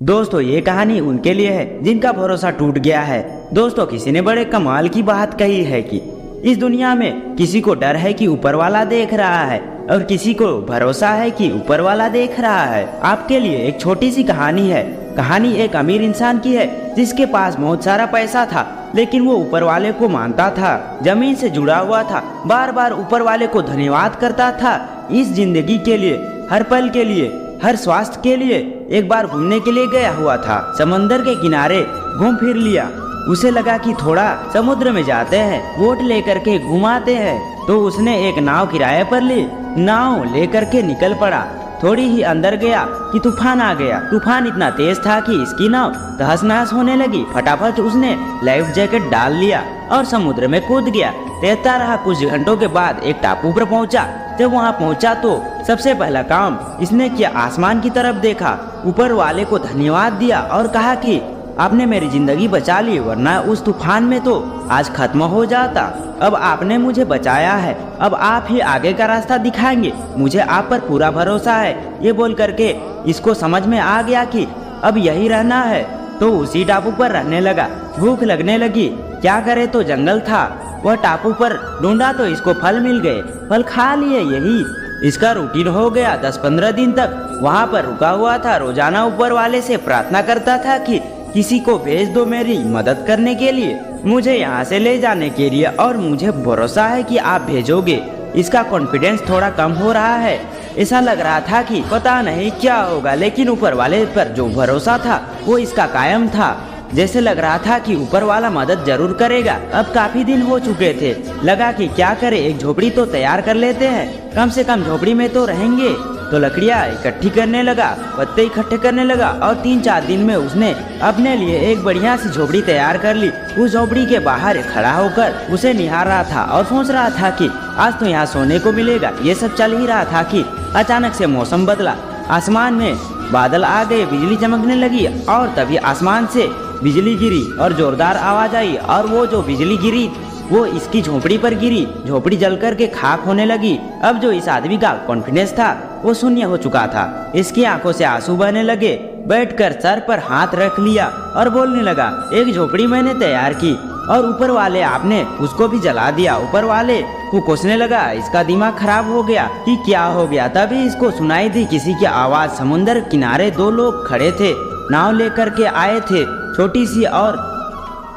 दोस्तों ये कहानी उनके लिए है जिनका भरोसा टूट गया है। दोस्तों किसी ने बड़े कमाल की बात कही है कि इस दुनिया में किसी को डर है कि ऊपर वाला देख रहा है और किसी को भरोसा है कि ऊपर वाला देख रहा है। आपके लिए एक छोटी सी कहानी है। कहानी एक अमीर इंसान की है जिसके पास बहुत सारा पैसा था, लेकिन वो ऊपर वाले को मानता था, जमीन से जुड़ा हुआ था, बार बार ऊपर वाले को धन्यवाद करता था इस जिंदगी के लिए, हर पल के लिए, हर स्वास्थ्य के लिए। एक बार घूमने के लिए गया हुआ था, समंदर के किनारे घूम फिर लिया। उसे लगा कि थोड़ा समुद्र में जाते हैं, बोट लेकर के घुमाते हैं, तो उसने एक नाव किराए पर ली, नाव लेकर के निकल पड़ा। थोड़ी ही अंदर गया कि तूफान आ गया। तूफान इतना तेज था कि इसकी नाव तहस नहस होने लगी। फटाफट उसने लाइफ जैकेट डाल लिया और समुद्र में कूद गया। तैरता रहा। कुछ घंटों के बाद एक टापू पर पहुंचा। जब वहां पहुंचा तो सबसे पहला काम इसने किया, आसमान की तरफ देखा, ऊपर वाले को धन्यवाद दिया और कहा कि आपने मेरी जिंदगी बचा ली, वरना उस तूफान में तो आज खत्म हो जाता। अब आपने मुझे बचाया है, अब आप ही आगे का रास्ता दिखाएंगे, मुझे आप पर पूरा भरोसा है। ये बोल करके इसको समझ में आ गया कि अब यही रहना है, तो उसी टापू पर रहने लगा। भूख लगने लगी, क्या करे, तो जंगल था। वह टापू पर ढूंढा तो इसको फल मिल गए, फल खा लिए। यही इसका रूटीन हो गया। 10-15 दिन तक वहाँ पर रुका हुआ था। रोजाना ऊपर वाले से प्रार्थना करता था कि किसी को भेज दो मेरी मदद करने के लिए, मुझे यहाँ से ले जाने के लिए, और मुझे भरोसा है कि आप भेजोगे। इसका कॉन्फिडेंस थोड़ा कम हो रहा है। ऐसा लग रहा था कि पता नहीं क्या होगा, लेकिन ऊपर वाले पर जो भरोसा था वो इसका कायम था। जैसे लग रहा था कि ऊपर वाला मदद जरूर करेगा। अब काफी दिन हो चुके थे, लगा कि क्या करे, एक झोपड़ी तो तैयार कर लेते हैं, कम से कम झोपड़ी में तो रहेंगे। तो लकड़ियाँ इकट्ठी करने लगा, पत्ते इकट्ठे करने लगा, और 3-4 दिन में उसने अपने लिए एक बढ़िया सी झोपड़ी तैयार कर ली। उस झोपड़ी के बाहर खड़ा होकर उसे निहार रहा था और सोच रहा था कि आज तो यहाँ सोने को मिलेगा। ये सब चल ही रहा था कि अचानक से मौसम बदला। आसमान में बादल आ गए, बिजली चमकने लगी, और तभी आसमान से बिजली गिरी और जोरदार आवाज आई, और वो जो बिजली गिरी वो इसकी झोपड़ी पर गिरी। झोपड़ी जल कर के खाक होने लगी। अब जो इस आदमी का कॉन्फिडेंस था वो शून्य हो चुका था। इसकी आंखों से आंसू बहने लगे। बैठकर सर पर हाथ रख लिया और बोलने लगा, एक झोपड़ी मैंने तैयार की और ऊपर वाले आपने उसको भी जला दिया। ऊपर वाले को कोसने लगा। इसका दिमाग खराब हो गया कि क्या हो गया। तभी इसको सुनाई दी किसी की आवाज। समुद्र किनारे 2 लोग खड़े थे, नाव लेकर के आए थे, छोटी सी,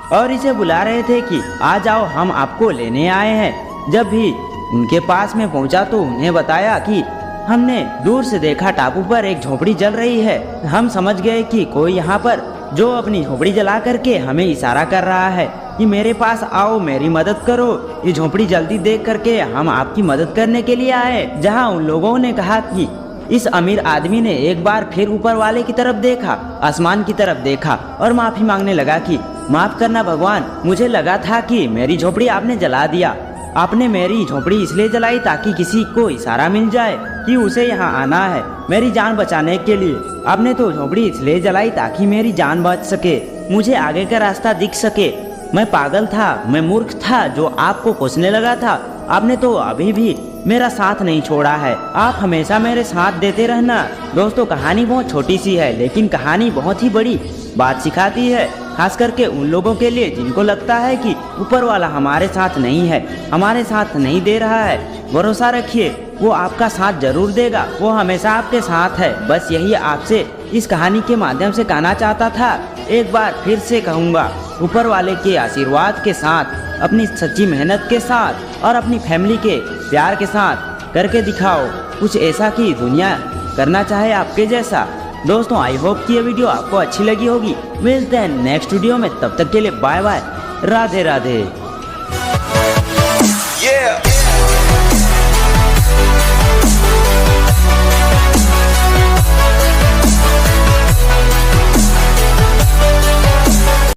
और इसे बुला रहे थे कि आ जाओ, हम आपको लेने आए हैं। जब भी उनके पास में पहुंचा तो उन्हें बताया कि हमने दूर से देखा टापू पर एक झोपड़ी जल रही है। हम समझ गए कि कोई यहाँ पर जो अपनी झोपड़ी जला करके हमें इशारा कर रहा है कि मेरे पास आओ, मेरी मदद करो। ये झोपड़ी जल्दी देख करके हम आपकी मदद करने के लिए आए। जहाँ उन लोगों ने कहा कि इस अमीर आदमी ने एक बार फिर ऊपर वाले की तरफ देखा, आसमान की तरफ देखा, और माफी मांगने लगा कि माफ करना भगवान, मुझे लगा था कि मेरी झोपड़ी आपने जला दिया। आपने मेरी झोपड़ी इसलिए जलाई ताकि किसी को इशारा मिल जाए कि उसे यहाँ आना है मेरी जान बचाने के लिए। आपने तो झोपड़ी इसलिए जलाई ताकि मेरी जान बच सके, मुझे आगे का रास्ता दिख सके। मैं पागल था, मैं मूर्ख था जो आपको कोसने लगा था। आपने तो अभी भी मेरा साथ नहीं छोड़ा है। आप हमेशा मेरे साथ देते रहना। दोस्तों कहानी बहुत छोटी सी है, लेकिन कहानी बहुत ही बड़ी बात सिखाती है, खास करके उन लोगों के लिए जिनको लगता है कि ऊपर वाला हमारे साथ नहीं है, हमारे साथ नहीं दे रहा है। भरोसा रखिए, वो आपका साथ जरूर देगा, वो हमेशा आपके साथ है। बस यही आपसे इस कहानी के माध्यम से कहना चाहता था। एक बार फिर से कहूँगा, ऊपर वाले के आशीर्वाद के साथ, अपनी सच्ची मेहनत के साथ और अपनी फैमिली के प्यार के साथ करके दिखाओ कुछ ऐसा कि दुनिया करना चाहे आपके जैसा। दोस्तों आई होप कि ये वीडियो आपको अच्छी लगी होगी। मिलते हैं नेक्स्ट वीडियो में, तब तक के लिए बाय बाय, राधे राधे।